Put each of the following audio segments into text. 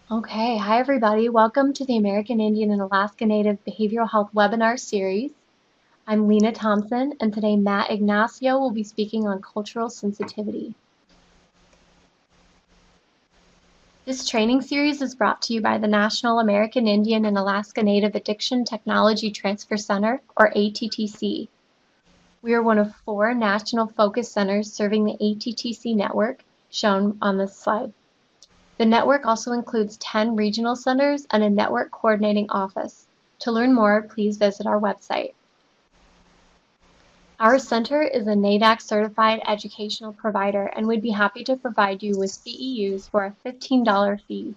Okay, hi everybody. Welcome to the American Indian and Alaska Native Behavioral Health webinar series. I'm Lena Thompson, and today Matt Ignacio will be speaking on cultural sensitivity. This training series is brought to you by the National American Indian and Alaska Native Addiction Technology Transfer Center, or ATTC. We are one of 4 national focus centers serving the ATTC network, shown on this slide. The network also includes 10 regional centers and a network coordinating office. To learn more, please visit our website. Our center is a NADAC certified educational provider and would be happy to provide you with CEUs for a $15 fee.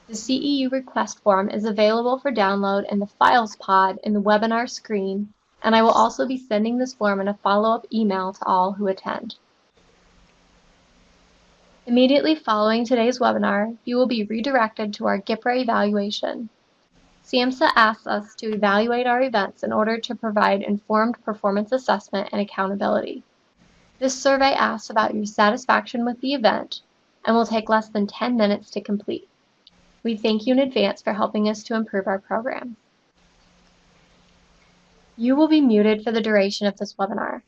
The CEU request form is available for download in the Files pod in the webinar screen, and I will also be sending this form in a follow-up email to all who attend. Immediately following today's webinar, you will be redirected to our GIPRA evaluation. SAMHSA asks us to evaluate our events in order to provide informed performance assessment and accountability. This survey asks about your satisfaction with the event and will take less than 10 minutes to complete. We thank you in advance for helping us to improve our program. You will be muted for the duration of this webinar.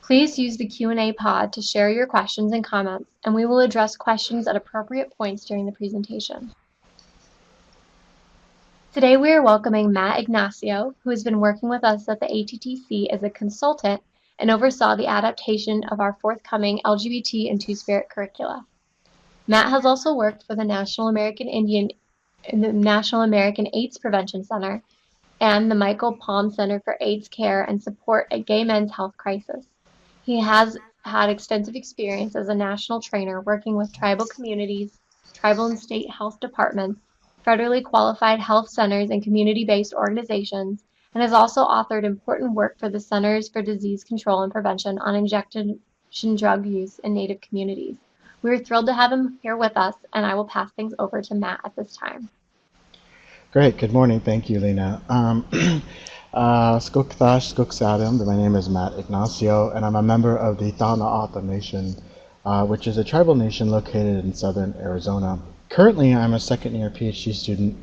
Please use the Q&A pod to share your questions and comments, and we will address questions at appropriate points during the presentation. Today we are welcoming Matt Ignacio, who has been working with us at the ATTC as a consultant and oversaw the adaptation of our forthcoming LGBT and Two-Spirit curricula. Matt has also worked for the National American Indian and the National American AIDS Prevention Center and the Michael Palm Center for AIDS Care and Support at Gay Men's Health Crisis. He has had extensive experience as a national trainer working with tribal communities, tribal and state health departments, federally qualified health centers, and community-based organizations, and has also authored important work for the Centers for Disease Control and Prevention on injection drug use in Native communities. We are thrilled to have him here with us, and I will pass things over to Matt at this time. Great. Good morning. Thank you, Lena. Skuktash Skuksadam. My name is Matt Ignacio, and I'm a member of the Thana'ata Nation, which is a tribal nation located in southern Arizona. Currently, I'm a second-year PhD student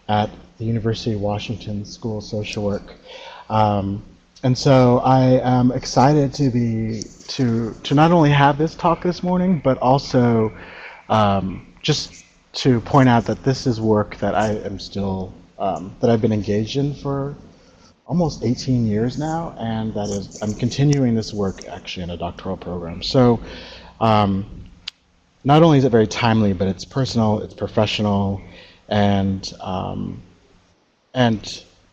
at the University of Washington School of Social Work. And so I am excited to not only have this talk this morning, but also just to point out that this is work that I am still, that I've been engaged in for almost 18 years now, and that is, I'm continuing this work actually in a doctoral program. So not only is it very timely, but it's personal, it's professional, and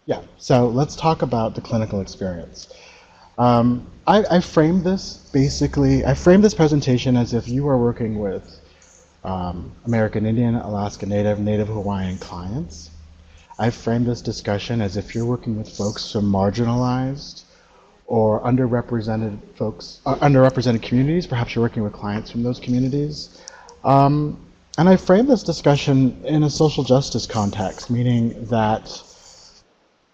yeah, so let's talk about the clinical experience. I framed this presentation as if you are working with American Indian, Alaska Native, Native Hawaiian clients. I've framed this discussion as if you're working with folks from marginalized or underrepresented underrepresented communities. Perhaps you're working with clients from those communities. And I framed this discussion in a social justice context, meaning that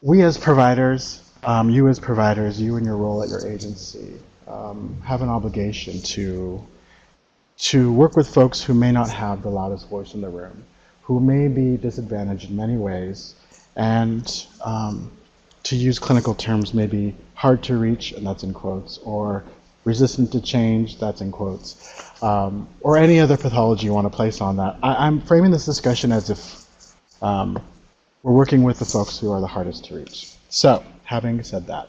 we as providers, you as providers, you in your role at your agency, have an obligation to work with folks who may not have the loudest voice in the room, who may be disadvantaged in many ways, and to use clinical terms, maybe hard to reach, and that's in quotes, or resistant to change, that's in quotes, or any other pathology you want to place on that. I'm framing this discussion as if we're working with the folks who are the hardest to reach. So, having said that,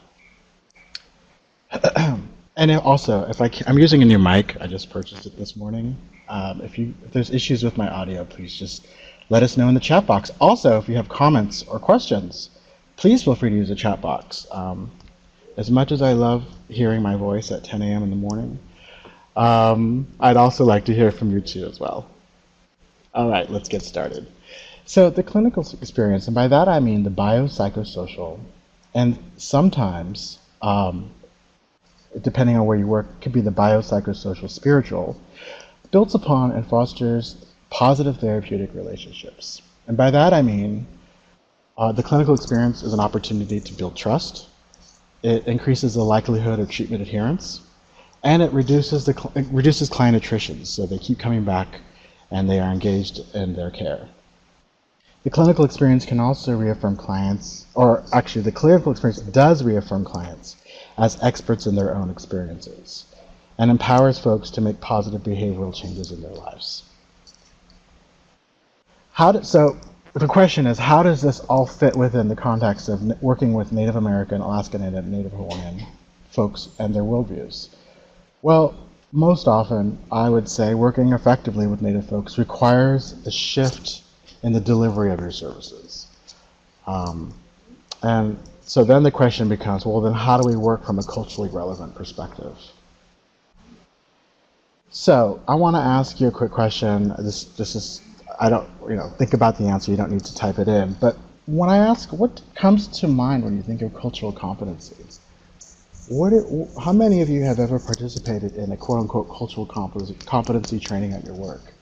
and also, I'm using a new mic. I just purchased it this morning. If there's issues with my audio, please just let us know in the chat box. Also, if you have comments or questions, please feel free to use the chat box. As much as I love hearing my voice at 10 a.m. in the morning, I'd also like to hear from you too as well. All right, let's get started. So the clinical experience, and by that I mean the biopsychosocial, and sometimes, depending on where you work, it could be the biopsychosocial spiritual, builds upon and fosters positive therapeutic relationships. And by that I mean the clinical experience is an opportunity to build trust. It increases the likelihood of treatment adherence, and it reduces client attrition, so they keep coming back and they are engaged in their care. The clinical experience can also reaffirm clients, or actually the clinical experience does reaffirm clients as experts in their own experiences and empowers folks to make positive behavioral changes in their lives. So the question is, how does this all fit within the context of working with Native American, Alaska Native, Native Hawaiian folks and their worldviews? Well, most often, I would say working effectively with Native folks requires a shift in the delivery of your services. And so then the question becomes, well, then how do we work from a culturally relevant perspective? So I want to ask you a quick question. This is, I don't, think about the answer. You don't need to type it in. But when I ask, what comes to mind when you think of cultural competency? How many of you have ever participated in a quote-unquote cultural competency training at your work?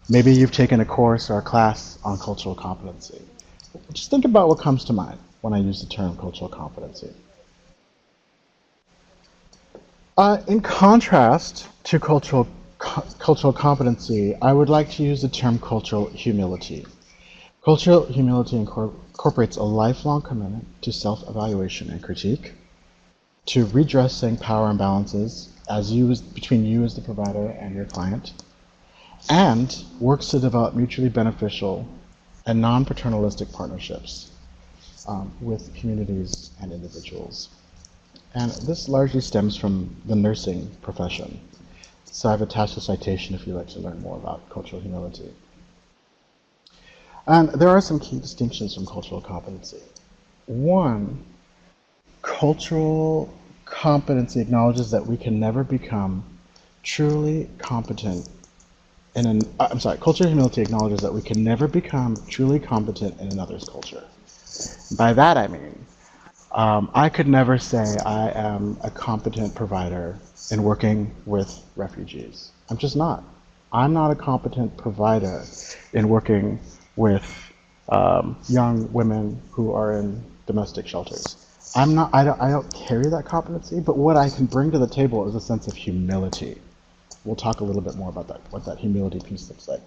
Maybe you've taken a course or a class on cultural competency. Just think about what comes to mind when I use the term cultural competency. In contrast to cultural competency, I would like to use the term cultural humility. Cultural humility incorporates a lifelong commitment to self-evaluation and critique, to redressing power imbalances between you as the provider and your client, and works to develop mutually beneficial and non-paternalistic partnerships with communities and individuals. And this largely stems from the nursing profession. So I've attached a citation if you'd like to learn more about cultural humility. And there are some key distinctions from cultural competency. One, cultural competency acknowledges that we can never become truly competent cultural humility acknowledges that we can never become truly competent in another's culture. By that I mean, I could never say I am a competent provider in working with refugees. I'm just not. I'm not a competent provider in working with young women who are in domestic shelters. I don't carry that competency, but what I can bring to the table is a sense of humility. We'll talk a little bit more about that, what that humility piece looks like.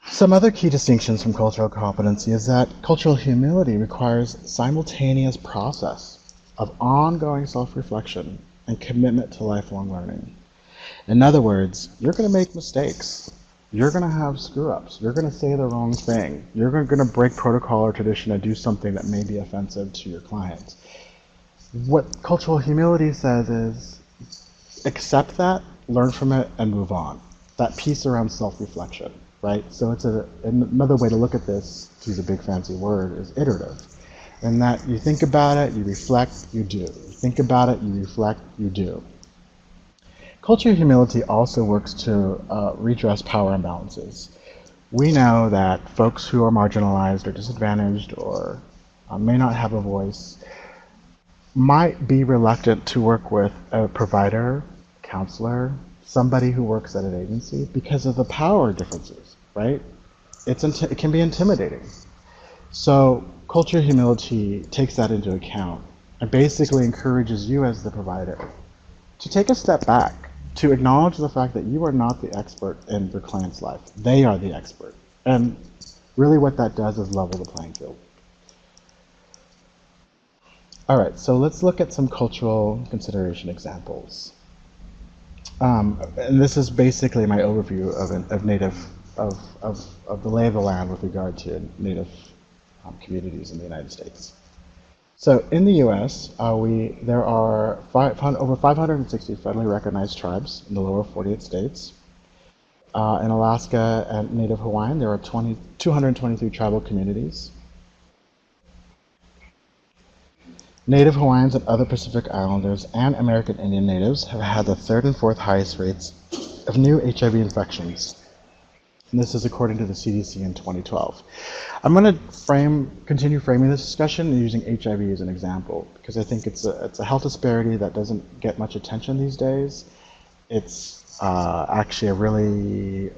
Some other key distinctions from cultural competency is that cultural humility requires simultaneous process of ongoing self-reflection and commitment to lifelong learning. In other words, you're going to make mistakes. You're going to have screw-ups. You're going to say the wrong thing. You're going to break protocol or tradition and do something that may be offensive to your client. What cultural humility says is, accept that, learn from it, and move on. That piece around self-reflection, right? So it's another way to look at this, to use a big fancy word, is iterative. And that you think about it, you reflect, you do. You think about it, you reflect, you do. Cultural humility also works to redress power imbalances. We know that folks who are marginalized or disadvantaged or may not have a voice might be reluctant to work with a provider, counselor, somebody who works at an agency because of the power differences, right? It can be intimidating. So cultural humility takes that into account and basically encourages you as the provider to take a step back, to acknowledge the fact that you are not the expert in your client's life. They are the expert. And really what that does is level the playing field. All right, so let's look at some cultural consideration examples. And this is basically my overview of the lay of the land with regard to Native communities in the United States. So in the U.S., there are over 560 federally recognized tribes in the lower 48 states. In Alaska and Native Hawaiian, there are 223 tribal communities. Native Hawaiians and other Pacific Islanders and American Indian natives have had the third and fourth highest rates of new HIV infections. And this is according to the CDC in 2012. I'm going to continue framing this discussion using HIV as an example, because I think it's a health disparity that doesn't get much attention these days. It's actually a really,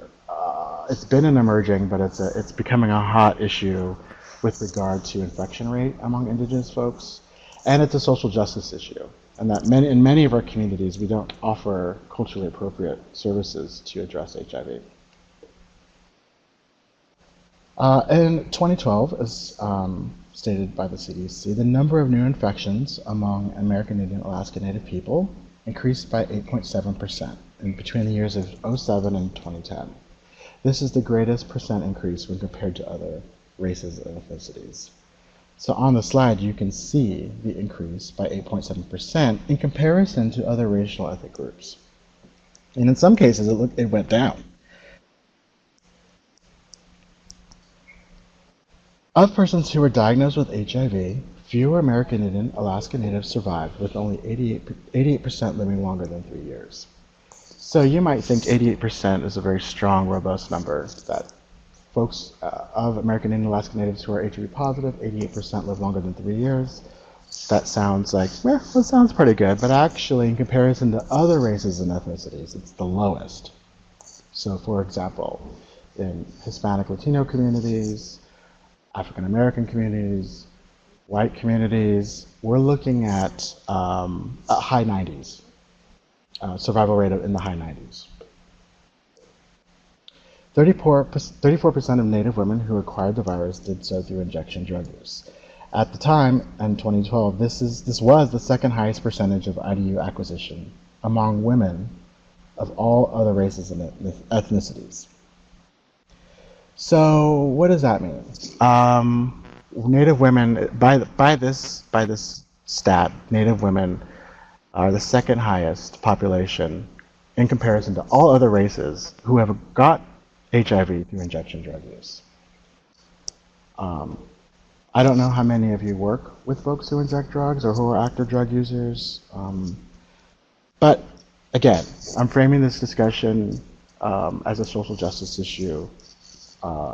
it's been an emerging, but it's becoming a hot issue with regard to infection rate among Indigenous folks. And it's a social justice issue, and that in many of our communities, we don't offer culturally appropriate services to address HIV. In 2012, as stated by the CDC, the number of new infections among American Indian Alaska Native people increased by 8.7% in between the years of '07 and 2010. This is the greatest percent increase when compared to other races and ethnicities. So on the slide, you can see the increase by 8.7% in comparison to other racial ethnic groups. And in some cases, it went down. Of persons who were diagnosed with HIV, fewer American Indian Alaska Natives survived, with only 88% living longer than 3 years. So you might think 88% is a very strong, robust number, that folks of American Indian Alaska Natives who are HIV positive, 88% live longer than 3 years. That sounds like, well, that sounds pretty good, but actually in comparison to other races and ethnicities, it's the lowest. So for example, in Hispanic Latino communities, African American communities, white communities, we're looking at high 90s, survival rate in the high 90s. 34% of Native women who acquired the virus did so through injection drug use. At the time, in 2012, this was the second highest percentage of IDU acquisition among women of all other races and ethnicities. So what does that mean? Native women, by this stat, Native women are the second highest population in comparison to all other races who have got HIV through injection drug use. I don't know how many of you work with folks who inject drugs or who are active drug users, but again, I'm framing this discussion as a social justice issue,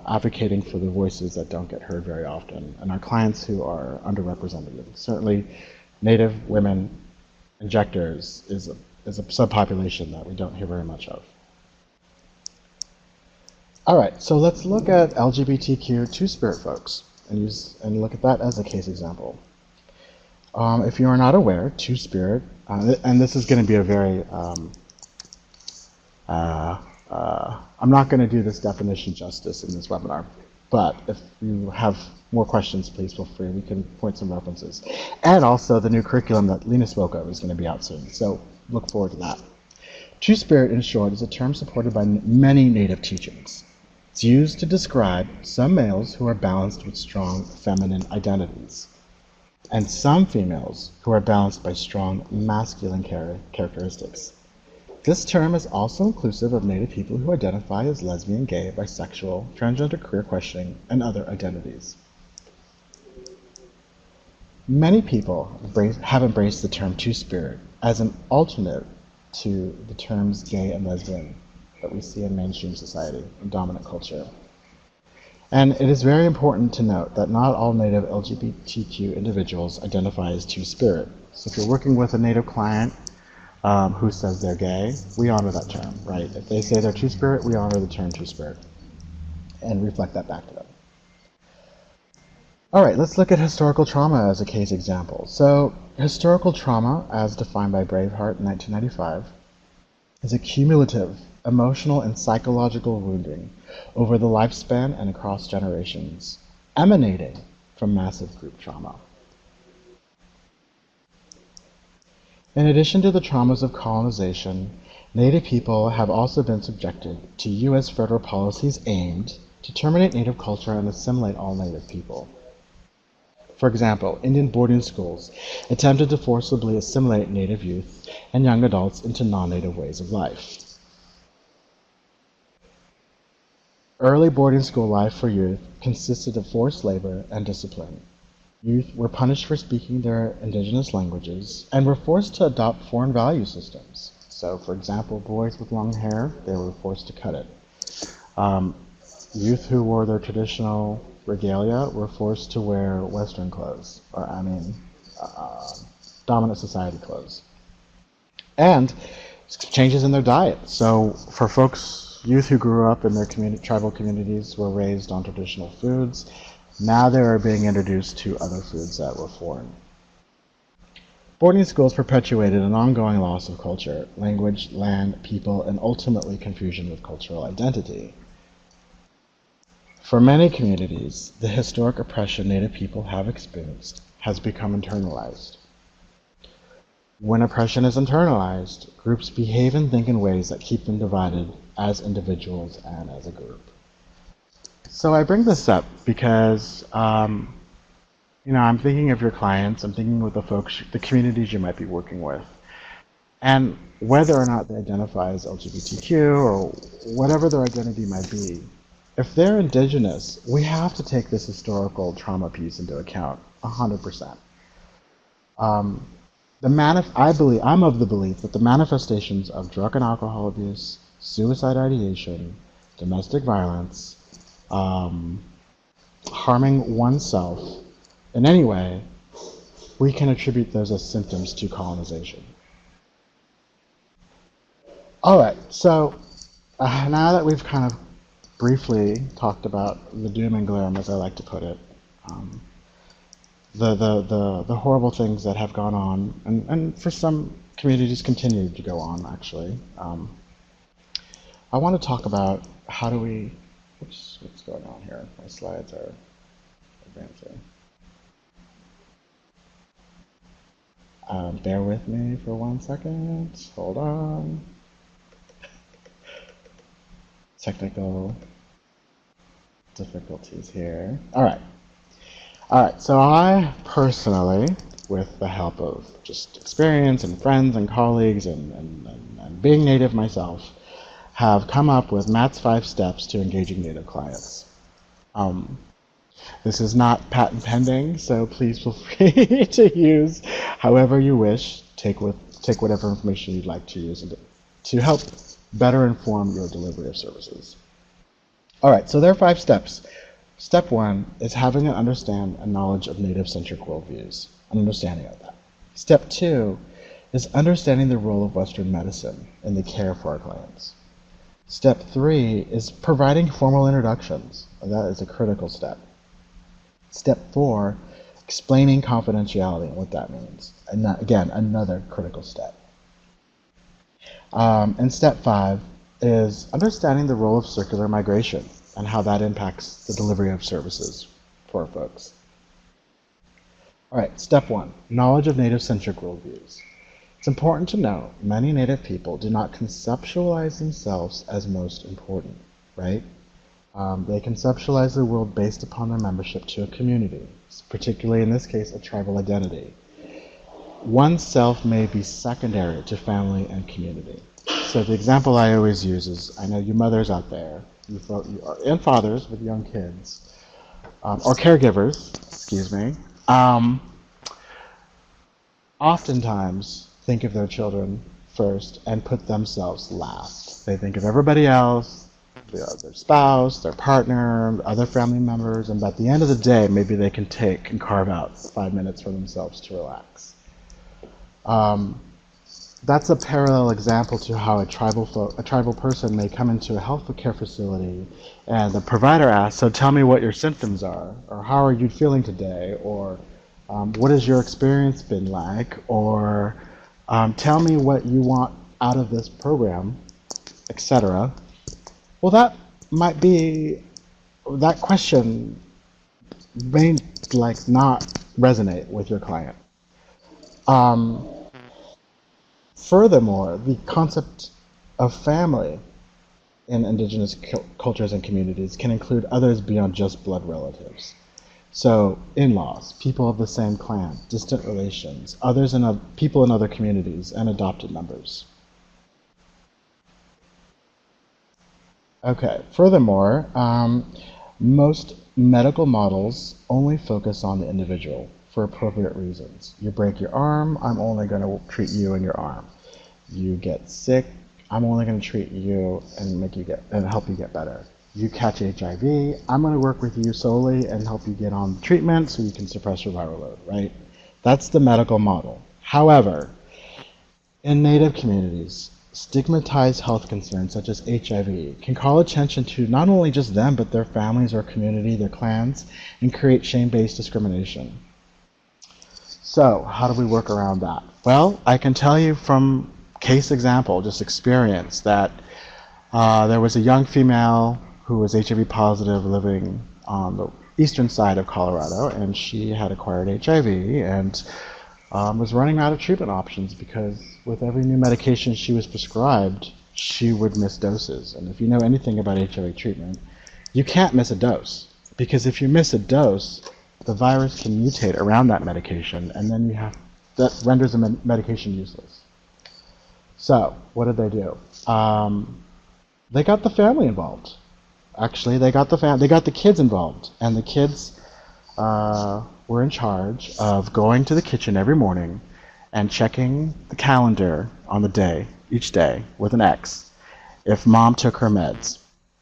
advocating for the voices that don't get heard very often, and our clients who are underrepresented. Certainly, Native women injectors is a subpopulation that we don't hear very much of. All right, so let's look at LGBTQ Two-Spirit folks and look at that as a case example. If you are not aware, Two-Spirit, and this is going to be a very, I'm not going to do this definition justice in this webinar, but if you have more questions, please feel free. We can point some references. And also the new curriculum that Lena spoke of is going to be out soon, so look forward to that. Two-Spirit, in short, is a term supported by many Native teachings. It's used to describe some males who are balanced with strong feminine identities, and some females who are balanced by strong masculine characteristics. This term is also inclusive of Native people who identify as lesbian, gay, bisexual, transgender, queer, questioning, and other identities. Many people have embraced the term Two-Spirit as an alternate to the terms gay and lesbian that we see in mainstream society and dominant culture. And it is very important to note that not all Native LGBTQ individuals identify as Two-Spirit. So if you're working with a Native client who says they're gay, we honor that term, right? If they say they're Two-Spirit, we honor the term Two-Spirit and reflect that back to them. All right, let's look at historical trauma as a case example. So historical trauma, as defined by Braveheart in 1995, is a cumulative emotional and psychological wounding over the lifespan and across generations, emanating from massive group trauma. In addition to the traumas of colonization, Native people have also been subjected to U.S. federal policies aimed to terminate Native culture and assimilate all Native people. For example, Indian boarding schools attempted to forcibly assimilate Native youth and young adults into non-Native ways of life. Early boarding school life for youth consisted of forced labor and discipline. Youth were punished for speaking their indigenous languages and were forced to adopt foreign value systems. So, for example, boys with long hair, they were forced to cut it. Youth who wore their traditional regalia were forced to wear Western clothes, dominant society clothes. And changes in their diet. So for folks, youth who grew up in their tribal communities were raised on traditional foods. Now they are being introduced to other foods that were foreign. Boarding schools perpetuated an ongoing loss of culture, language, land, people, and ultimately confusion with cultural identity. For many communities, the historic oppression Native people have experienced has become internalized. When oppression is internalized, groups behave and think in ways that keep them divided as individuals and as a group. So I bring this up because, I'm thinking of your clients, I'm thinking with the communities you might be working with. And whether or not they identify as LGBTQ or whatever their identity might be, if they're indigenous, we have to take this historical trauma piece into account, 100%. I'm of the belief that the manifestations of drug and alcohol abuse, suicide ideation, domestic violence, harming oneself in any way, we can attribute those as symptoms to colonization. All right, so now that we've kind of briefly talked about the doom and gloom, as I like to put it, the horrible things that have gone on, and for some communities continue to go on, actually. I want to talk about how do we, what's going on here? My slides are advancing. Bear with me for 1 second. Hold on. Technical difficulties here. All right, so I personally, with the help of just experience and friends and colleagues and being Native myself, have come up with Matt's 5 steps to engaging Native clients. This is not patent pending, so please feel free to use however you wish. Take whatever information you'd like to use to help better inform your delivery of services. All right, so there are 5 steps. Step 1 is having an understand and knowledge of Native-centric worldviews, an understanding of that. Step 2 is understanding the role of Western medicine in the care for our clients. Step 3 is providing formal introductions. That is a critical step. Step 4, explaining confidentiality and what that means. And that, again, another critical step. And step 5 is understanding the role of circular migration and how that impacts the delivery of services for our folks. All right, step 1, knowledge of Native-centric worldviews. It's important to note many Native people do not conceptualize themselves as most important, right? They conceptualize the world based upon their membership to a community, particularly in this case, a tribal identity. Oneself may be secondary to family and community. So the example I always use is, I know you mothers out there, and fathers with young kids, or caregivers, excuse me, oftentimes think of their children first and put themselves last. They think of everybody else, their spouse, their partner, other family members, and at the end of the day, maybe they can take and carve out 5 minutes for themselves to relax. That's a parallel example to how a tribal person may come into a health care facility and the provider asks, so tell me what your symptoms are, or how are you feeling today, or what has your experience been like, or tell me what you want out of this program, etc. Well, that question may not resonate with your client. Furthermore, the concept of family in indigenous cultures and communities can include others beyond just blood relatives. So, in-laws, people of the same clan, distant relations, people in other communities, and adopted members. Okay, furthermore, most medical models only focus on the individual for appropriate reasons. You break your arm, I'm only going to treat you and your arm. You get sick, I'm only going to treat you and help you get better. You catch HIV, I'm going to work with you solely and help you get on treatment so you can suppress your viral load, right? That's the medical model. However, in Native communities, stigmatized health concerns such as HIV can call attention to not only just them, but their families or community, their clans, and create shame-based discrimination. So, how do we work around that? Well, I can tell you from case example, just experience, that there was a young female who was HIV positive living on the eastern side of Colorado, and she had acquired HIV and was running out of treatment options because with every new medication she was prescribed, she would miss doses. And if you know anything about HIV treatment, you can't miss a dose, because if you miss a dose, the virus can mutate around that medication, and then that renders the medication useless. So what did they do? They got the family involved. Actually, they got the kids involved, and the kids were in charge of going to the kitchen every morning and checking the calendar on the day, each day, with an X, if mom took her meds.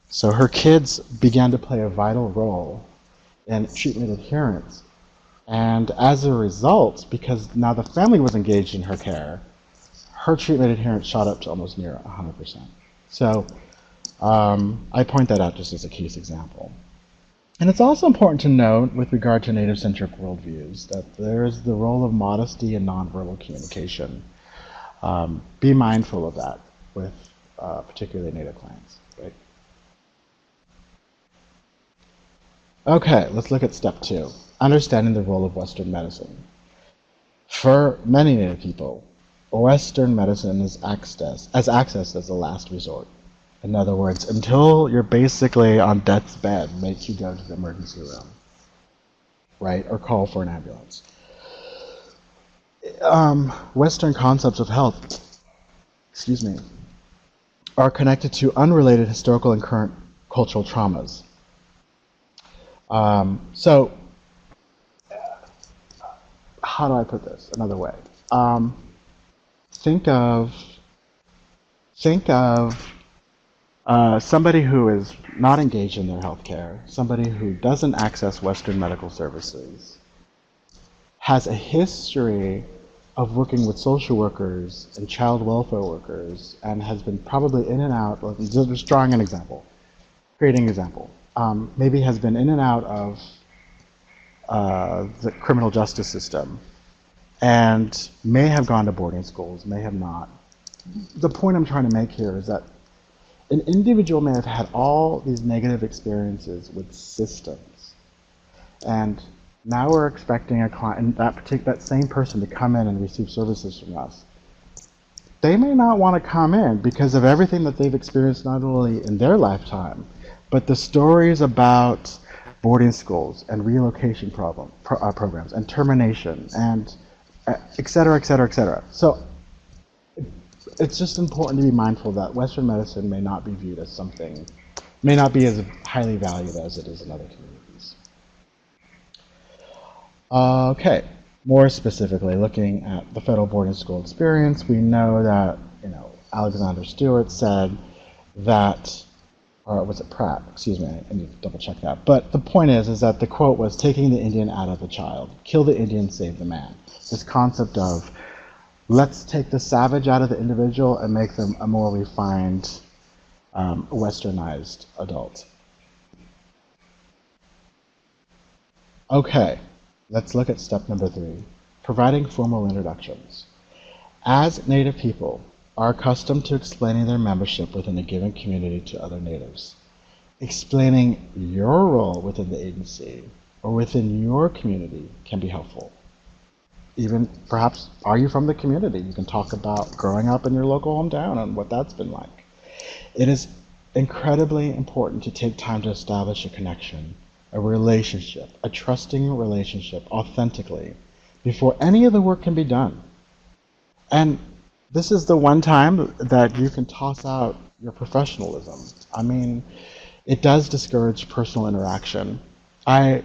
So her kids began to play a vital role in treatment adherence. And as a result, because now the family was engaged in her care, her treatment adherence shot up to almost near 100%. So I point that out just as a case example. And it's also important to note, with regard to Native-centric worldviews, that there is the role of modesty in nonverbal communication. Be mindful of that with particularly Native clients. Right? Okay, let's look at step 2, understanding the role of Western medicine. For many Native people, Western medicine is accessed as a last resort. In other words, until you're basically on death's bed, make you go to the emergency room, right, or call for an ambulance. Western concepts of health, are connected to unrelated historical and current cultural traumas. So, how do I put this another way? Think of somebody who is not engaged in their healthcare, somebody who doesn't access Western medical services, has a history of working with social workers and child welfare workers, and has been probably in and out, just drawing an example, creating an example, maybe has been in and out of the criminal justice system, and may have gone to boarding schools, may have not. The point I'm trying to make here is that an individual may have had all these negative experiences with systems, and now we're expecting a client, that same person, to come in and receive services from us. They may not want to come in because of everything that they've experienced, not only in their lifetime, but the stories about boarding schools and relocation programs and termination and et cetera, et cetera, et cetera. So it's just important to be mindful that Western medicine may not be viewed as something, may not be as highly valued as it is in other communities. Okay, more specifically, looking at the federal boarding school experience, we know that, Alexander Stewart said that, or was it Pratt? Excuse me, I need to double check that. But the point is that the quote was, taking the Indian out of the child, kill the Indian, save the man. This concept of, let's take the savage out of the individual and make them a more refined, westernized adult. Okay, let's look at step number 3, providing formal introductions. As Native people are accustomed to explaining their membership within a given community to other Natives, explaining your role within the agency or within your community can be helpful. Even perhaps, are you from the community? You can talk about growing up in your local hometown and what that's been like. It is incredibly important to take time to establish a connection, a relationship, a trusting relationship authentically before any of the work can be done. And this is the one time that you can toss out your professionalism. I mean, it does discourage personal interaction. I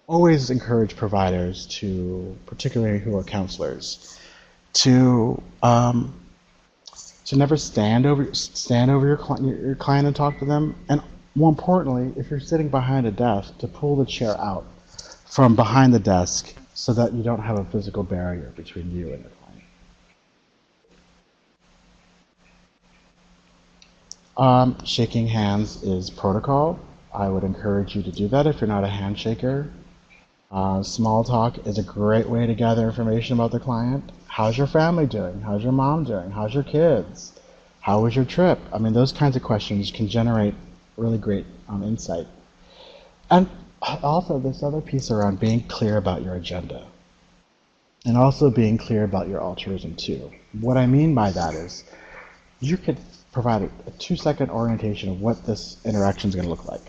always encourage providers to, particularly who are counselors, to never stand over your client and talk to them, and more importantly, if you're sitting behind a desk, to pull the chair out from behind the desk so that you don't have a physical barrier between you and the client. Shaking hands is protocol. I would encourage you to do that if you're not a handshaker. Small talk is a great way to gather information about the client. How's your family doing? How's your mom doing? How's your kids? How was your trip? I mean, those kinds of questions can generate really great insight. And also this other piece around being clear about your agenda. And also being clear about your altruism too. What I mean by that is you could provide a 2-second orientation of what this interaction is going to look like.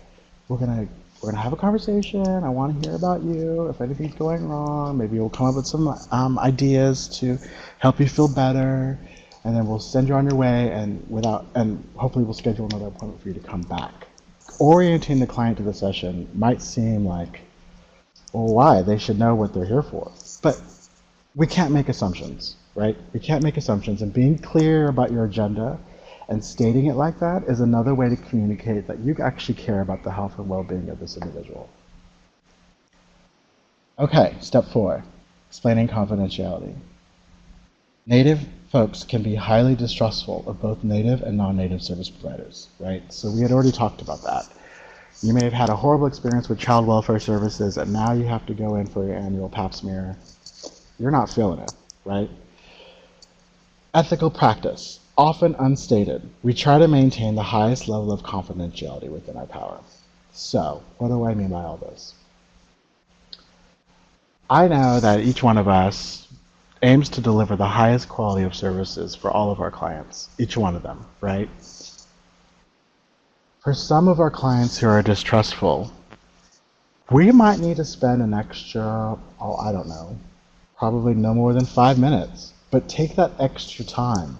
We're gonna have a conversation. I want to hear about you. If anything's going wrong, maybe we'll come up with some ideas to help you feel better, and then we'll send you on your way. And hopefully we'll schedule another appointment for you to come back. Orienting the client to the session might seem like, well, why? They should know what they're here for. But we can't make assumptions, right? We can't make assumptions, and being clear about your agenda and stating it like that is another way to communicate that you actually care about the health and well-being of this individual. Okay, step 4, explaining confidentiality. Native folks can be highly distrustful of both native and non-native service providers, right? So we had already talked about that. You may have had a horrible experience with child welfare services, and now you have to go in for your annual pap smear. You're not feeling it, right? Ethical practice. Often unstated, we try to maintain the highest level of confidentiality within our power. So, what do I mean by all this? I know that each one of us aims to deliver the highest quality of services for all of our clients, each one of them, right? For some of our clients who are distrustful, we might need to spend an extra, I don't know, probably no more than 5 minutes, but take that extra time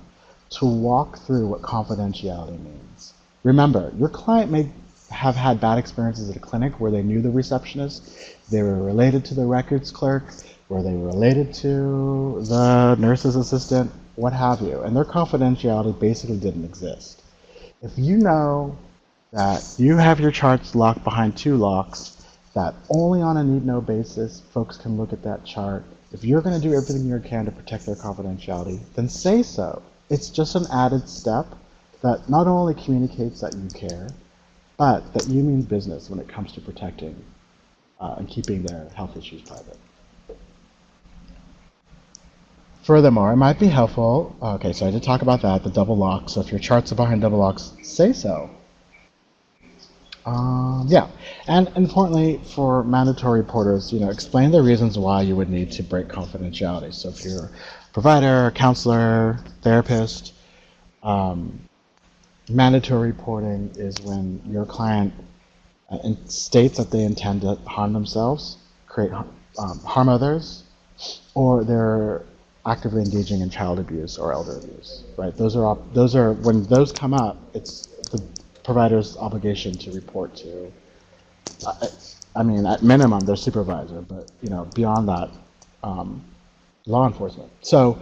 to walk through what confidentiality means. Remember, your client may have had bad experiences at a clinic where they knew the receptionist, they were related to the records clerk, where they were related to the nurse's assistant, what have you, and their confidentiality basically didn't exist. If you know that you have your charts locked behind 2 locks, that only on a need-know basis folks can look at that chart, if you're going to do everything you can to protect their confidentiality, then say so. It's just an added step that not only communicates that you care, but that you mean business when it comes to protecting and keeping their health issues private. Furthermore, it might be helpful, okay, so I did talk about that, the double lock, so if your charts are behind double locks, say so. Yeah, and importantly for mandatory reporters, explain the reasons why you would need to break confidentiality. So if you're a provider, counselor, therapist, mandatory reporting is when your client states that they intend to harm themselves, harm others, or they're actively engaging in child abuse or elder abuse, right? Those are when those come up, it's the provider's obligation to report to, at minimum, their supervisor, but beyond that, law enforcement. So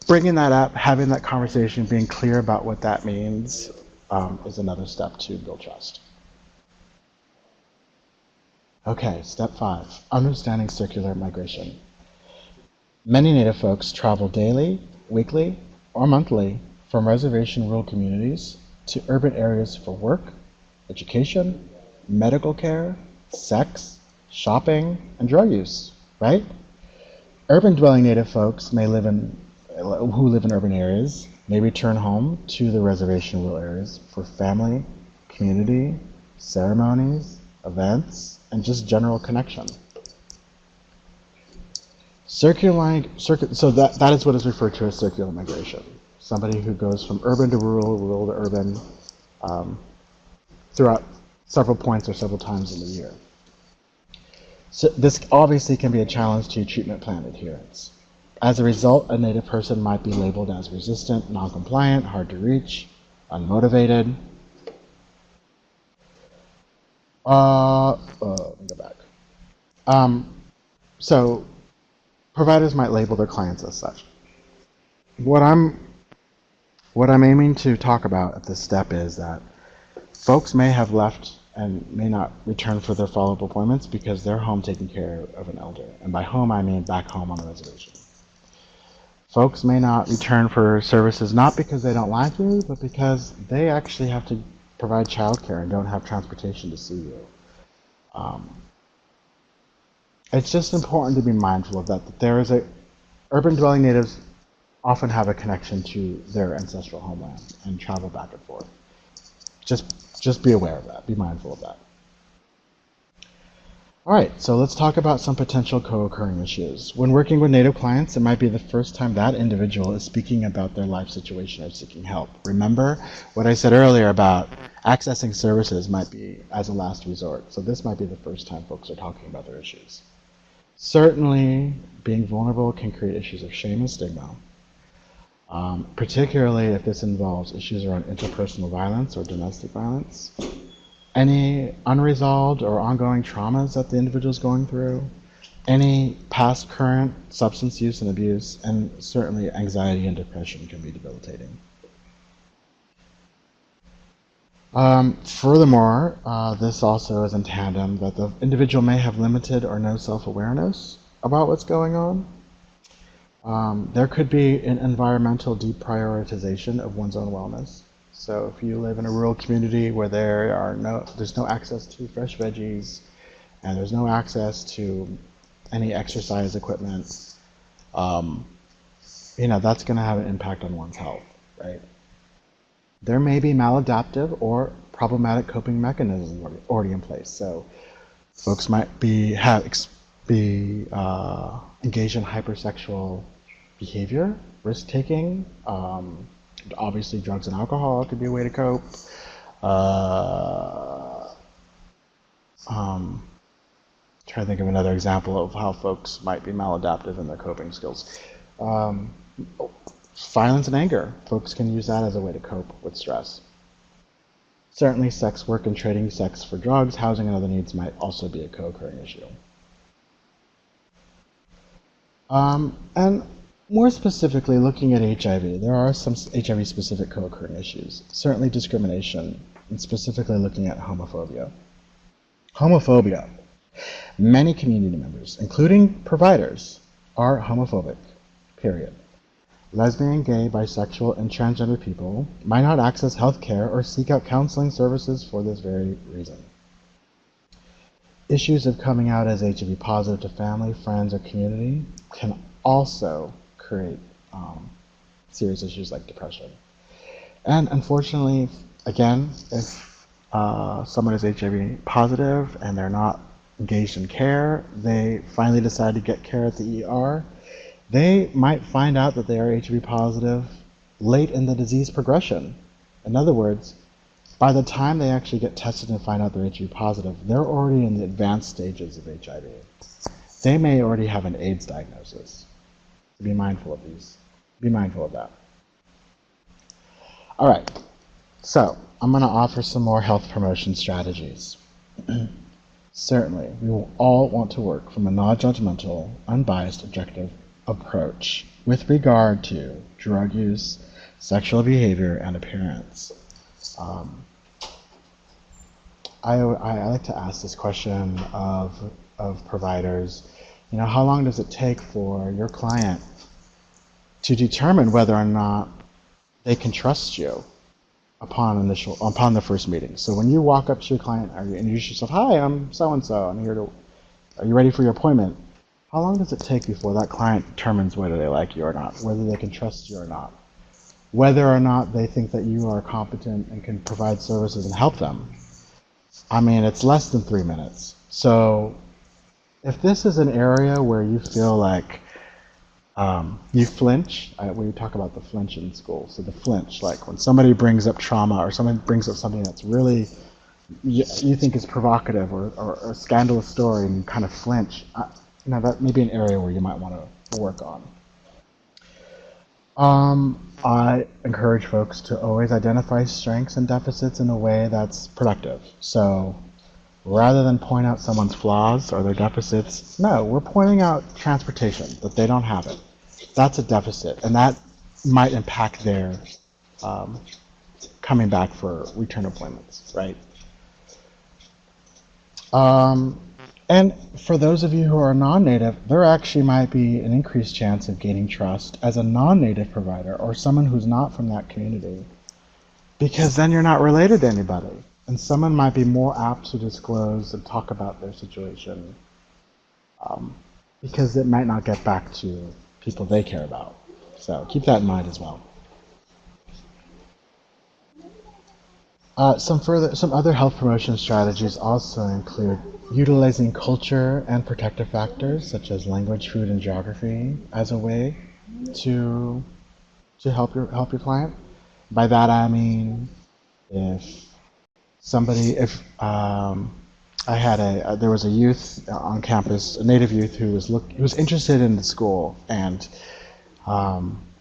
bringing that up, having that conversation, being clear about what that means is another step to build trust. Okay, step 5, understanding circular migration. Many Native folks travel daily, weekly, or monthly from reservation rural communities to urban areas for work, education, medical care, sex, shopping, and drug use, right? Urban dwelling Native folks who live in urban areas may return home to the reservation rural areas for family, community, ceremonies, and just general connection. So that is what is referred to as circular migration. Somebody who goes from urban to rural, rural to urban, throughout several points or several times in the year. So this obviously can be a challenge to treatment plan adherence. As a result, a Native person might be labeled as resistant, non-compliant, hard to reach, unmotivated. Let me go back. So providers might label their clients as such. What I'm aiming to talk about at this step is that folks may have left and may not return for their follow-up appointments because they're home taking care of an elder. And by home, I mean back home on the reservation. Folks may not return for services not because they don't like you, but because they actually have to provide childcare and don't have transportation to see you. It's just important to be mindful of that urban dwelling Natives often have a connection to their ancestral homeland and travel back and forth. Just be aware of that. Be mindful of that. All right, so let's talk about some potential co-occurring issues. When working with Native clients, it might be the first time that individual is speaking about their life situation or seeking help. Remember what I said earlier about accessing services might be as a last resort. So this might be the first time folks are talking about their issues. Certainly, being vulnerable can create issues of shame and stigma, particularly if this involves issues around interpersonal violence or domestic violence. Any unresolved or ongoing traumas that the individual is going through, any past current substance use and abuse, and certainly anxiety and depression can be debilitating. Furthermore, this also is in tandem that the individual may have limited or no self-awareness about what's going on. There could be an environmental deprioritization of one's own wellness. So if you live in a rural community where there's no access to fresh veggies, and there's no access to any exercise equipment, that's going to have an impact on one's health, right? There may be maladaptive or problematic coping mechanisms already in place. So folks might be engaged in hypersexual behavior, risk-taking. Obviously, drugs and alcohol could be a way to cope. Trying to think of another example of how folks might be maladaptive in their coping skills. Violence and anger. Folks can use that as a way to cope with stress. Certainly, sex work and trading sex for drugs, housing, and other needs might also be a co-occurring issue. And more specifically, looking at HIV, there are some HIV-specific co-occurring issues. Certainly discrimination, and specifically looking at homophobia. Homophobia. Many community members, including providers, are homophobic, period. Lesbian, gay, bisexual, and transgender people might not access health care or seek out counseling services for this very reason. Issues of coming out as HIV positive to family, friends, or community can also create serious issues like depression. And unfortunately, again, if someone is HIV positive and they're not engaged in care, they finally decide to get care at the ER, they might find out that they are HIV positive late in the disease progression. In other words, by the time they actually get tested and find out they're HIV positive, they're already in the advanced stages of HIV. They may already have an AIDS diagnosis. So be mindful of these. Be mindful of that. All right, so I'm going to offer some more health promotion strategies. Certainly, we will all want to work from a non-judgmental, unbiased, objective approach with regard to drug use, sexual behavior, and appearance. I like to ask this question of providers. How long does it take for your client to determine whether or not they can trust you upon the first meeting? So when you walk up to your client or you introduce yourself, "Hi, I'm so-and-so, are you ready for your appointment?" How long does it take before that client determines whether they like you or not, whether they can trust you or not, whether or not they think that you are competent and can provide services and help them? I mean, it's less than 3 minutes. So if this is an area where you feel like you flinch, we talk about the flinch in school. So the flinch, like when somebody brings up trauma or someone brings up something that's really you think is provocative or a scandalous story and you kind of flinch, that may be an area where you might want to work on. I encourage folks to always identify strengths and deficits in a way that's productive. So rather than point out someone's flaws or their deficits, no, we're pointing out transportation, that they don't have it. That's a deficit, and that might impact their coming back for return appointments, right? And for those of you who are non-native, there actually might be an increased chance of gaining trust as a non-native provider or someone who's not from that community, because then you're not related to anybody, and someone might be more apt to disclose and talk about their situation because it might not get back to people they care about. So keep that in mind as well. Some other health promotion strategies also include utilizing culture and protective factors such as language, food, and geography as a way to help your client. By that I mean if if I had there was a youth on campus, a native youth who was interested in the school, and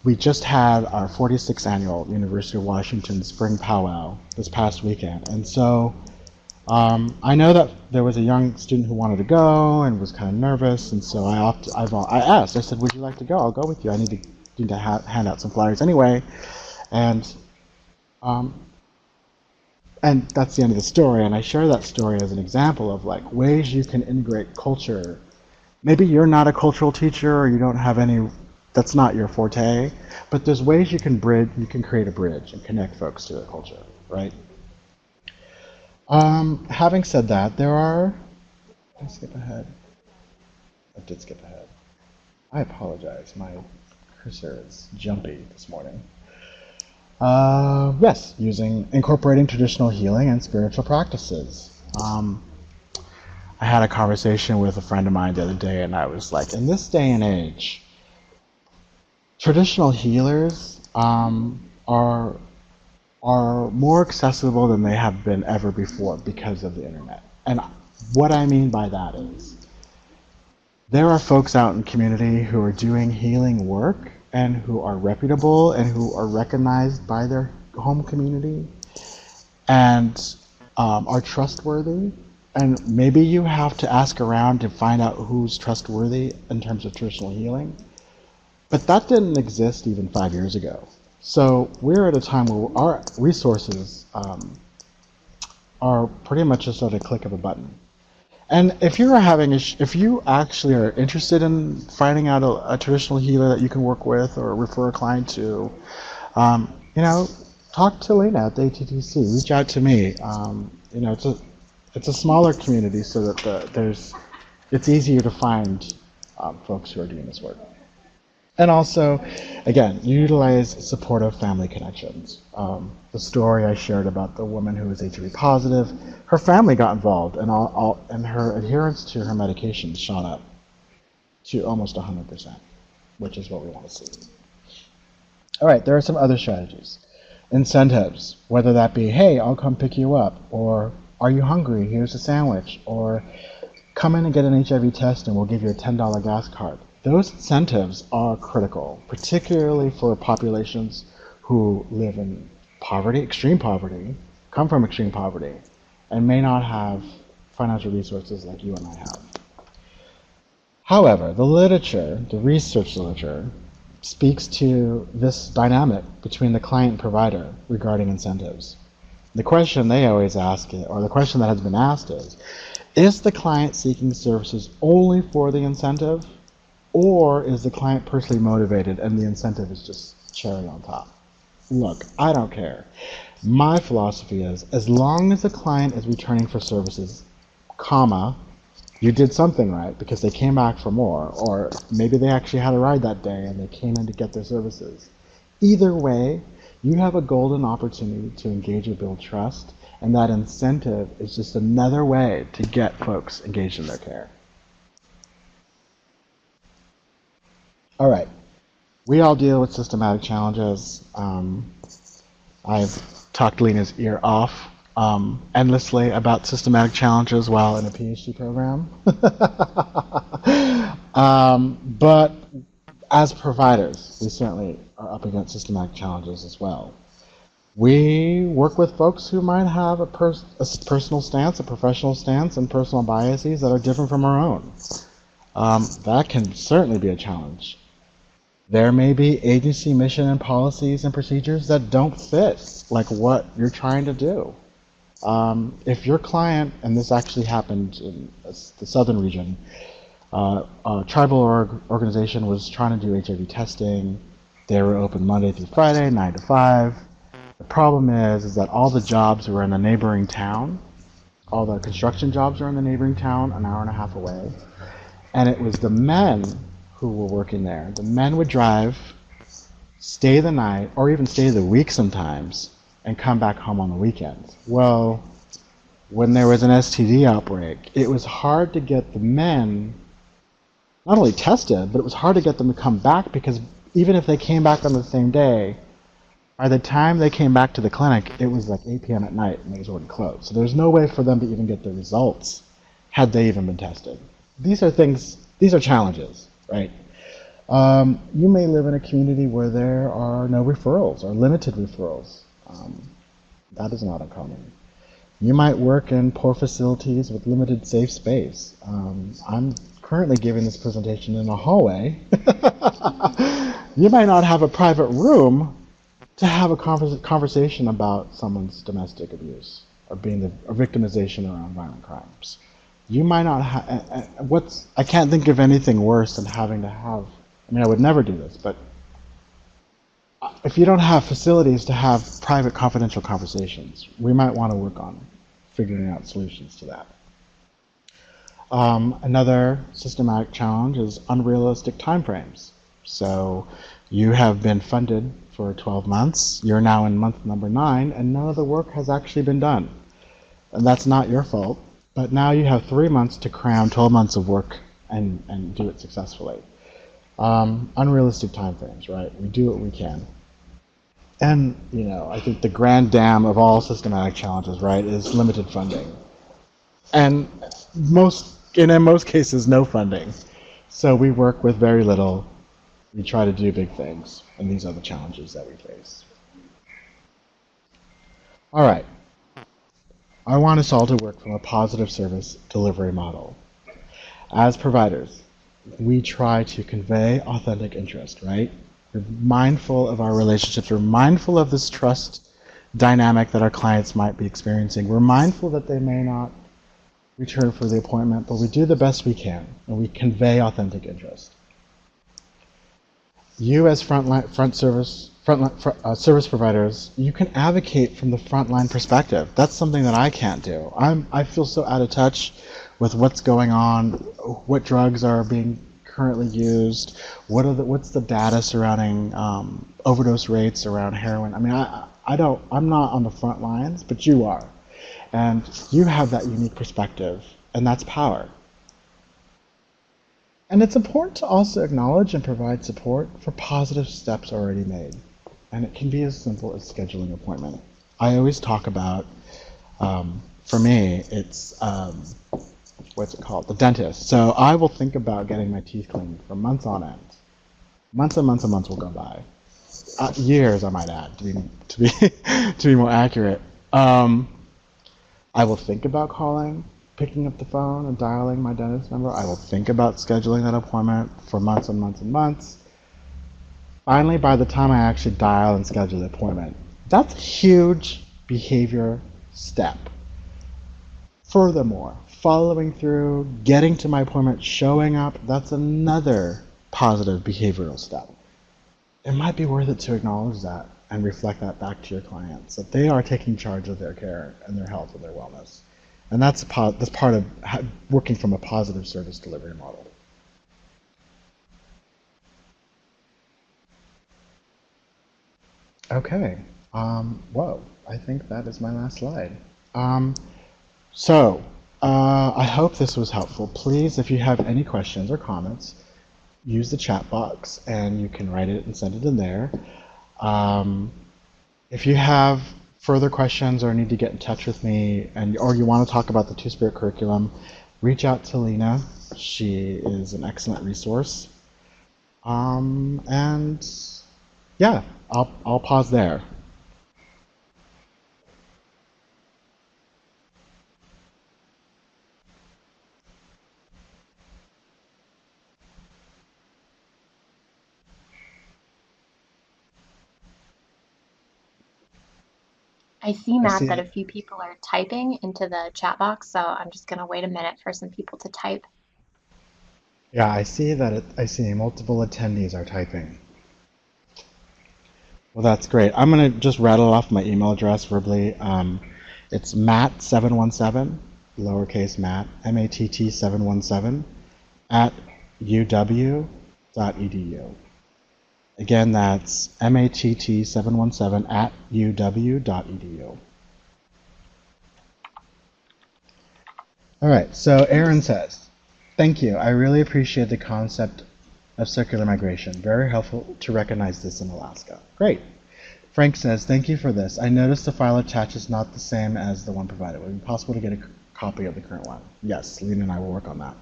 we just had our 46th annual University of Washington Spring Powwow this past weekend, and so I know that there was a young student who wanted to go and was kind of nervous, and so I asked. I said, "Would you like to go? I'll go with you. I need to hand out some flyers anyway," and um, and that's the end of the story. And I share that story as an example of like ways you can integrate culture. Maybe you're not a cultural teacher, or you don't have any. That's not your forte, but there's ways you can create a bridge and connect folks to the culture, right? Having said that, there are. Did I skip ahead? I did skip ahead. I apologize. My cursor is jumpy this morning. Yes, incorporating traditional healing and spiritual practices. I had a conversation with a friend of mine the other day, and I was like, in this day and age, traditional healers are more accessible than they have been ever before because of the internet. And what I mean by that is there are folks out in the community who are doing healing work and who are reputable and who are recognized by their home community and are trustworthy. And maybe you have to ask around to find out who's trustworthy in terms of traditional healing. But that didn't exist even 5 years ago. So we're at a time where our resources are pretty much just at a click of a button. And if you actually are interested in finding out a traditional healer that you can work with or refer a client to, talk to Lena at the ATTC. Reach out to me. It's a smaller community, so that it's easier to find folks who are doing this work. And also, again, utilize supportive family connections. The story I shared about the woman who was HIV positive, her family got involved, and her adherence to her medications shot up to almost 100%, which is what we want to see. All right, there are some other strategies. Incentives, whether that be, hey, I'll come pick you up, or are you hungry? Here's a sandwich, or come in and get an HIV test and we'll give you a $10 gas card. Those incentives are critical, particularly for populations who live in poverty, extreme poverty, come from extreme poverty, and may not have financial resources like you and I have. However, the research literature, speaks to this dynamic between the client and provider regarding incentives. The question they always ask, or the question that has been asked is the client seeking services only for the incentive? Or is the client personally motivated and the incentive is just cherry on top? Look, I don't care. My philosophy is, as long as the client is returning for services, you did something right because they came back for more, or maybe they actually had a ride that day and they came in to get their services. Either way, you have a golden opportunity to engage or build trust, and that incentive is just another way to get folks engaged in their care. All right, we all deal with systematic challenges. I've talked Lena's ear off endlessly about systematic challenges while in a PhD program. But as providers, we certainly are up against systematic challenges as well. We work with folks who might have a personal stance, a professional stance, and personal biases that are different from our own. That can certainly be a challenge. There may be agency mission and policies and procedures that don't fit like what you're trying to do. If your client, and this actually happened in the southern region, a tribal organization was trying to do HIV testing. They were open Monday through Friday, 9 to 5. The problem is that all the jobs were in a neighboring town. All the construction jobs are in the neighboring town, an hour and a half away. And it was the men who were working there. The men would drive, stay the night, or even stay the week sometimes, and come back home on the weekends. Well, when there was an STD outbreak, it was hard to get the men not only tested, but it was hard to get them to come back because even if they came back on the same day, by the time they came back to the clinic, it was like 8 p.m. at night and it was already closed. So there's no way for them to even get the results had they even been tested. These are challenges, right? You may live in a community where there are no referrals or limited referrals. That is not uncommon. You might work in poor facilities with limited safe space. I'm currently giving this presentation in a hallway. You might not have a private room to have a conversation about someone's domestic abuse or victimization around violent crimes. You might not have, I can't think of anything worse than having to have, I mean, I would never do this, but if you don't have facilities to have private confidential conversations, we might want to work on figuring out solutions to that. Another systematic challenge is unrealistic timeframes. So you have been funded for 12 months, you're now in month number 9, and none of the work has actually been done. And that's not your fault, but now you have 3 months to cram 12 months of work and do it successfully. Unrealistic timeframes, right? We do what we can. And, I think the grand dam of all systematic challenges, right, is limited funding. And in most cases, no funding. So we work with very little. We try to do big things, and these are the challenges that we face. All right. I want us all to work from a positive service delivery model. As providers, we try to convey authentic interest, right? We're mindful of our relationships. We're mindful of this trust dynamic that our clients might be experiencing. We're mindful that they may not return for the appointment, but we do the best we can, and we convey authentic interest. You as service providers, you can advocate from the frontline perspective. That's something that I can't do. I feel so out of touch with what's going on, what drugs are being currently used, what's the data surrounding overdose rates around heroin. I mean, I'm not on the front lines, but you are, and you have that unique perspective, and that's power. And it's important to also acknowledge and provide support for positive steps already made. And it can be as simple as scheduling an appointment. I always talk about, for me, it's, what's it called? The dentist. So I will think about getting my teeth cleaned for months on end. Months and months and months will go by. Years, I might add, to be more accurate. I will think about picking up the phone and dialing my dentist number. I will think about scheduling that appointment for months and months and months. Finally, by the time I actually dial and schedule the appointment, that's a huge behavior step. Furthermore, following through, getting to my appointment, showing up, that's another positive behavioral step. It might be worth it to acknowledge that and reflect that back to your clients, that they are taking charge of their care and their health and their wellness. And that's part of working from a positive service delivery model. Okay. Whoa. I think that is my last slide. I hope this was helpful. Please, if you have any questions or comments, use the chat box and you can write it and send it in there. If you have further questions or need to get in touch with me or you want to talk about the Two-Spirit curriculum, reach out to Lena. She is an excellent resource. And yeah, I'll pause there. I see, Matt, that a few people are typing into the chat box, so I'm just going to wait a minute for some people to type. Yeah, I see multiple attendees are typing. Well, that's great. I'm going to just rattle off my email address verbally. It's matt717, lowercase matt, MATT717, @uw.edu. Again, that's matt717 at uw.edu. All right, so Aaron says, thank you. I really appreciate the concept of circular migration. Very helpful to recognize this in Alaska. Great. Frank says, thank you for this. I noticed the file attached is not the same as the one provided. Would it be possible to get a copy of the current one? Yes, Lena and I will work on that.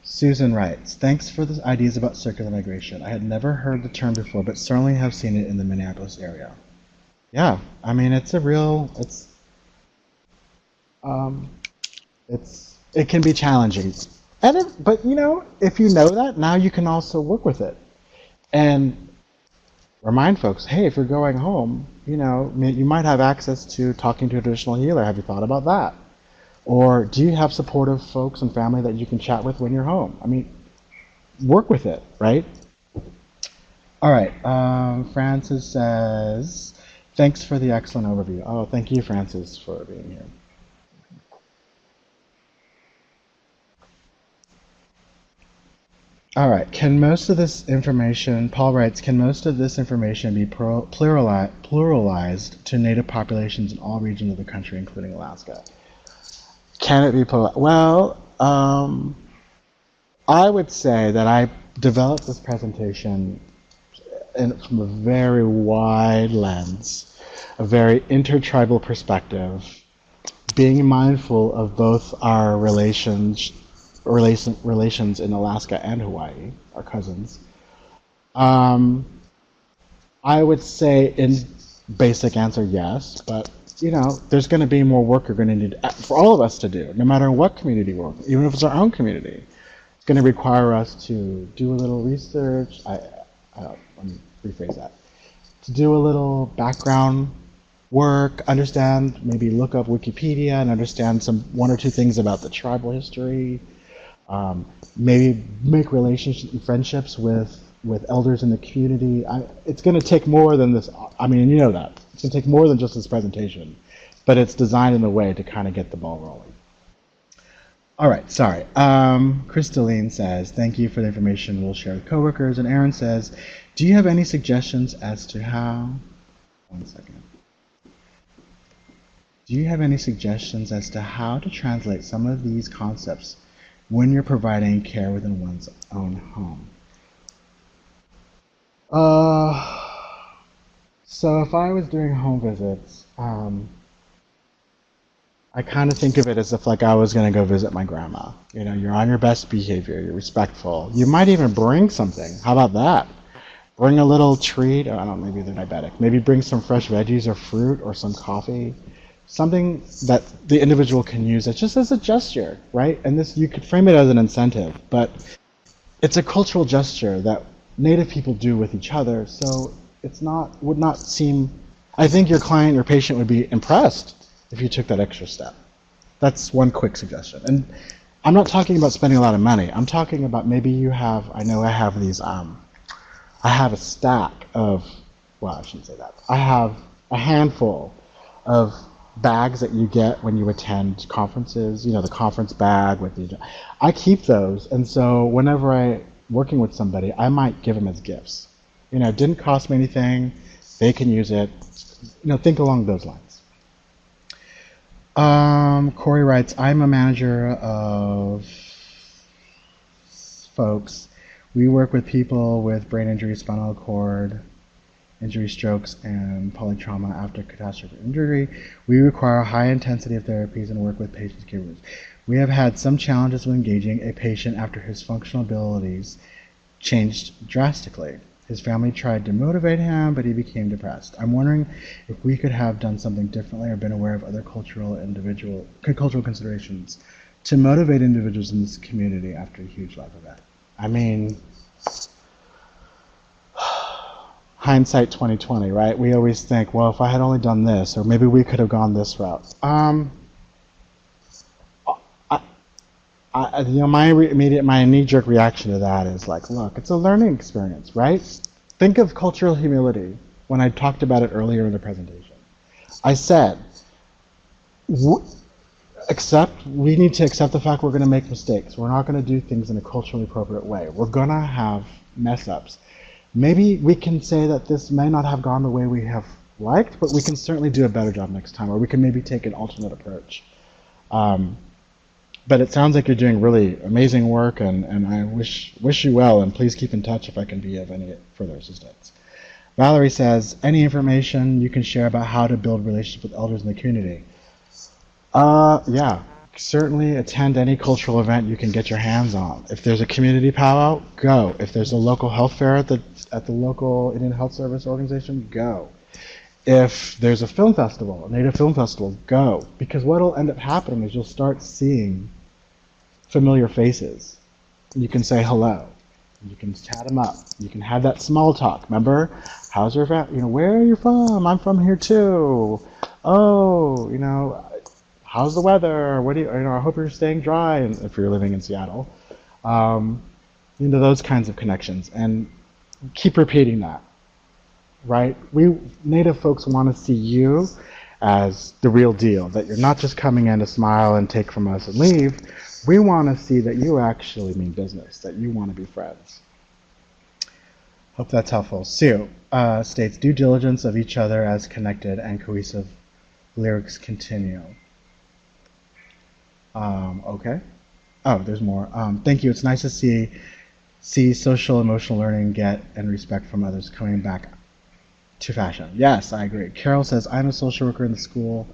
Susan writes, thanks for the ideas about circular migration. I had never heard the term before, but certainly have seen it in the Minneapolis area. Yeah, I mean, it can be challenging. But you know, if you know that, now you can also work with it. And remind folks, hey, if you're going home, you know, you might have access to talking to a traditional healer. Have you thought about that? Or do you have supportive folks and family that you can chat with when you're home? I mean, work with it, right? All right, Francis says, thanks for the excellent overview. Oh, thank you, Francis, for being here. All right, can most of this information, Paul writes, can most of this information be pluralized to Native populations in all regions of the country, including Alaska? Can it be pluralized? Well, I would say that I developed this presentation from a very wide lens, a very intertribal perspective, being mindful of both our relations in Alaska and Hawaii, our cousins. I would say in basic answer, yes, but you know, there's going to be more work you're going to need for all of us to do, no matter what community we're in, even if it's our own community. It's going to require us to do a little research. Let me rephrase that. To do a little background work, understand, maybe look up Wikipedia and understand one or two things about the tribal history. Maybe make relationships and friendships with elders in the community. It's going to take more than this. I mean, you know that. It's going to take more than just this presentation, but it's designed in a way to kind of get the ball rolling. All right, sorry. Crystalline says, thank you for the information we'll share with coworkers. And Aaron says, do you have any suggestions as to how, one second. Do you have any suggestions as to how to translate some of these concepts when you're providing care within one's own home? So if I was doing home visits, I kind of think of it as if like I was going to go visit my grandma. You know, you're on your best behavior, you're respectful. You might even bring something. How about that? Bring a little treat. I don't know, maybe they're diabetic. Maybe bring some fresh veggies or fruit or some coffee. Something that the individual can use just as a gesture, right? And this, you could frame it as an incentive, but it's a cultural gesture that Native people do with each other, so would not seem, I think your client, your patient would be impressed if you took that extra step. That's one quick suggestion. And I'm not talking about spending a lot of money. I'm talking about maybe you have, I know I have these, I have a stack of, well, I shouldn't say that. I have a handful of bags that you get when you attend conferences, you know, the conference bag with the, I keep those, and so whenever I'm working with somebody, I might give them as gifts. You know, it didn't cost me anything, they can use it, you know, think along those lines. Corey writes, I'm a manager of folks. We work with people with brain injury, spinal cord injury, strokes, and polytrauma after catastrophic injury. We require high intensity of therapies and work with patients' caregivers. We have had some challenges with engaging a patient after his functional abilities changed drastically. His family tried to motivate him, but he became depressed. I'm wondering if we could have done something differently or been aware of other cultural considerations to motivate individuals in this community after a huge life event. I mean, hindsight 2020, right? We always think, well, if I had only done this, or maybe we could have gone this route. You know, my knee-jerk reaction to that is like, look, it's a learning experience, right? Think of cultural humility when I talked about it earlier in the presentation. I said, we need to accept the fact we're going to make mistakes. We're not going to do things in a culturally appropriate way. We're going to have mess-ups. Maybe we can say that this may not have gone the way we have liked, but we can certainly do a better job next time, or we can maybe take an alternate approach. Um, but it sounds like you're doing really amazing work, and I wish you well, and please keep in touch if I can be of any further assistance. Valerie says, any information you can share about how to build relationships with elders in the community? Yeah, certainly attend any cultural event you can get your hands on. If there's a community powwow, go. If there's a local health fair at the local Indian Health Service organization, go. If there's a film festival, a Native film festival, go. Because what will end up happening is you'll start seeing familiar faces. You can say hello. You can chat them up. You can have that small talk. Remember, how's your family? Where are you from? I'm from here too. Oh, how's the weather? What do you? I hope you're staying dry. And if you're living in Seattle, those kinds of connections, and keep repeating that. Right? We Native folks want to see you as the real deal. That you're not just coming in to smile and take from us and leave. We want to see that you actually mean business. That you want to be friends. Hope that's helpful. Sue states, due diligence of each other as connected and cohesive lyrics continue. Okay. Oh, there's more. Thank you. It's nice to see social emotional learning get and respect from others coming back to fashion. Yes, I agree. Carol says, I'm a social worker in a school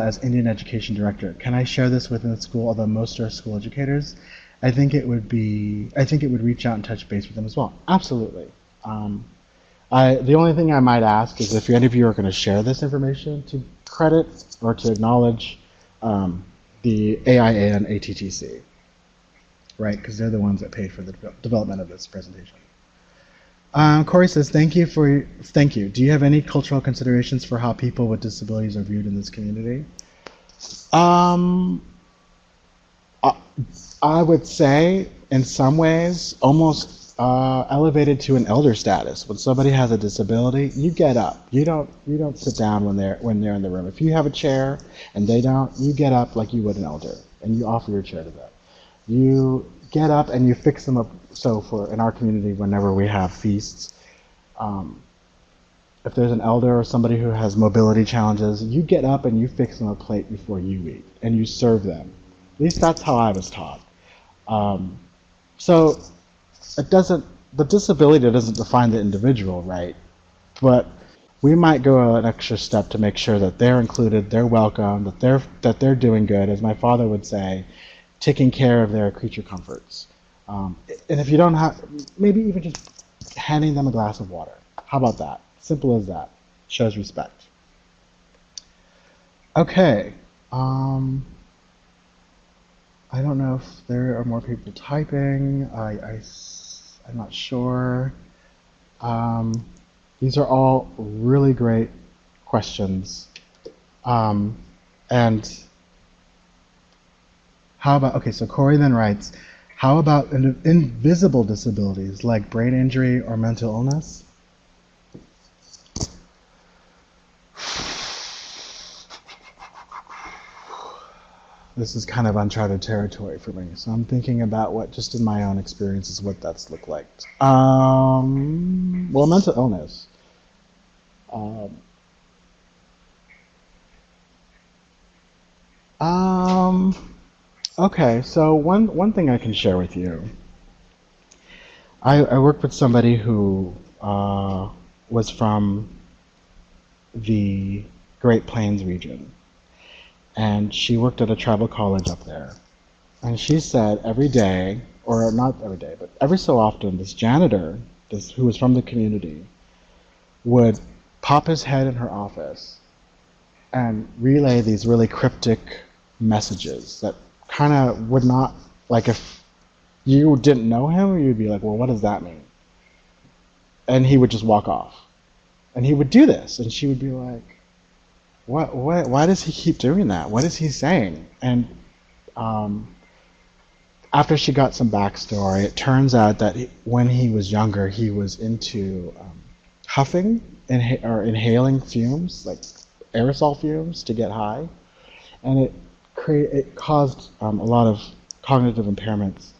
as Indian Education Director. Can I share this within the school, although most are school educators? I think it would reach out and touch base with them as well. Absolutely. The only thing I might ask is if any of you are going to share this information, to credit or to acknowledge the AIA and ATTC, right? Because they're the ones that paid for the development of this presentation. Corey says, thank you. Do you have any cultural considerations for how people with disabilities are viewed in this community? I would say, in some ways, almost elevated to an elder status. When somebody has a disability, you get up. You don't sit down when they're in the room. If you have a chair and they don't, you get up like you would an elder, and you offer your chair to them. You get up and you fix them up. So in our community, whenever we have feasts, if there's an elder or somebody who has mobility challenges, you get up and you fix them a plate before you eat, and you serve them. At least that's how I was taught. So the disability doesn't define the individual, right? But we might go an extra step to make sure that they're included, they're welcome, that they're doing good, as my father would say, taking care of their creature comforts. And if you don't have, maybe even just handing them a glass of water. How about that? Simple as that. Shows respect. Okay. I don't know if there are more people typing. I'm not sure. These are all really great questions. And how about, okay, so Corey then writes, how about invisible disabilities like brain injury or mental illness? This is kind of uncharted territory for me, so I'm thinking about what, just in my own experiences, what that's looked like. Well, mental illness. Okay, so one thing I can share with you. I worked with somebody who was from the Great Plains region, and she worked at a tribal college up there. And she said every day, or not every day, but every so often, this janitor, who was from the community, would pop his head in her office and relay these really cryptic messages that kind of would not, like, if you didn't know him, you'd be like, well, what does that mean? And he would just walk off. And he would do this, and she would be like, why does he keep doing that? What is he saying? And after she got some backstory, it turns out that when he was younger, he was into huffing or inhaling fumes, like aerosol fumes, to get high, and it caused a lot of cognitive impairments.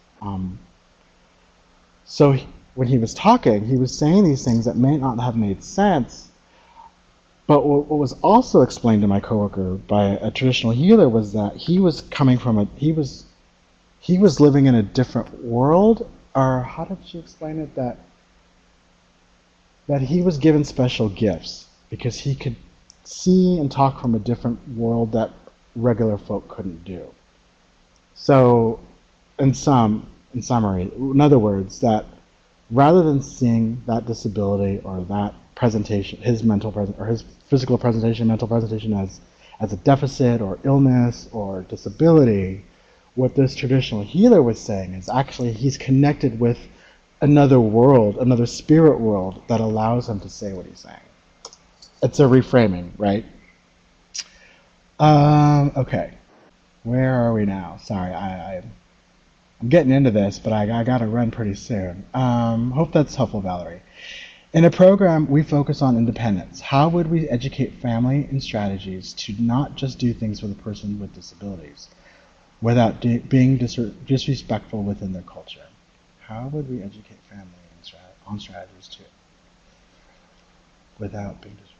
So when he was talking, he was saying these things that may not have made sense. But what was also explained to my coworker by a traditional healer was that he was coming from he was living in a different world, or how did she explain it? That he was given special gifts because he could see and talk from a different world that regular folk couldn't do. So, in summary, in other words, that rather than seeing that disability or that presentation, his mental present or his physical presentation, mental presentation as a deficit or illness or disability, what this traditional healer was saying is actually he's connected with another world, another spirit world that allows him to say what he's saying. It's a reframing, right? Okay. Where are we now? Sorry, I'm getting into this, but I got to run pretty soon. Hope that's helpful, Valerie. In a program, we focus on independence. How would we educate family and strategies to not just do things for the person with disabilities without being disrespectful within their culture? How would we educate family on strategies too without being disrespectful?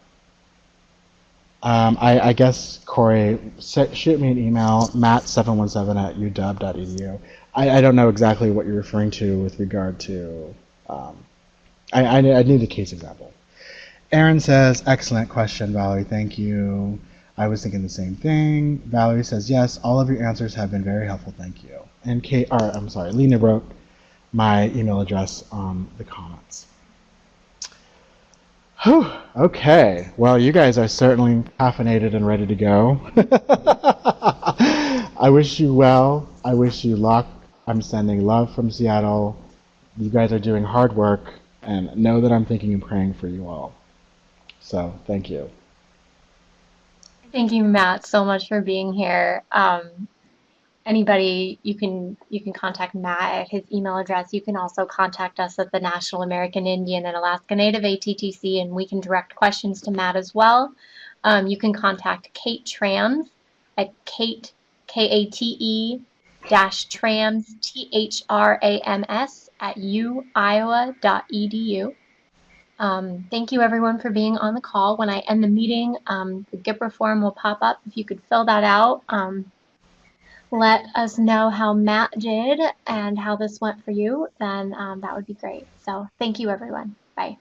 I guess, Corey, shoot me an email, matt717@uw.edu. I don't know exactly what you're referring to with regard to. I need a case example. Aaron says, excellent question, Valerie. Thank you. I was thinking the same thing. Valerie says, yes, all of your answers have been very helpful. Thank you. And Lena wrote my email address on the comments. Whew, okay. Well, you guys are certainly caffeinated and ready to go. I wish you well. I wish you luck. I'm sending love from Seattle. You guys are doing hard work, and know that I'm thinking and praying for you all. So, thank you. Thank you, Matt, so much for being here. Anybody, you can contact Matt at his email address. You can also contact us at the National American Indian and Alaska Native ATTC, and we can direct questions to Matt as well. You can contact Kate Trams at Kate, Kate dash Trams, THRAMS at uiowa.edu. Thank you everyone for being on the call. When I end the meeting, the GIPRA form will pop up. If you could fill that out, let us know how Matt did and how this went for you, then that would be great. So thank you everyone. Bye.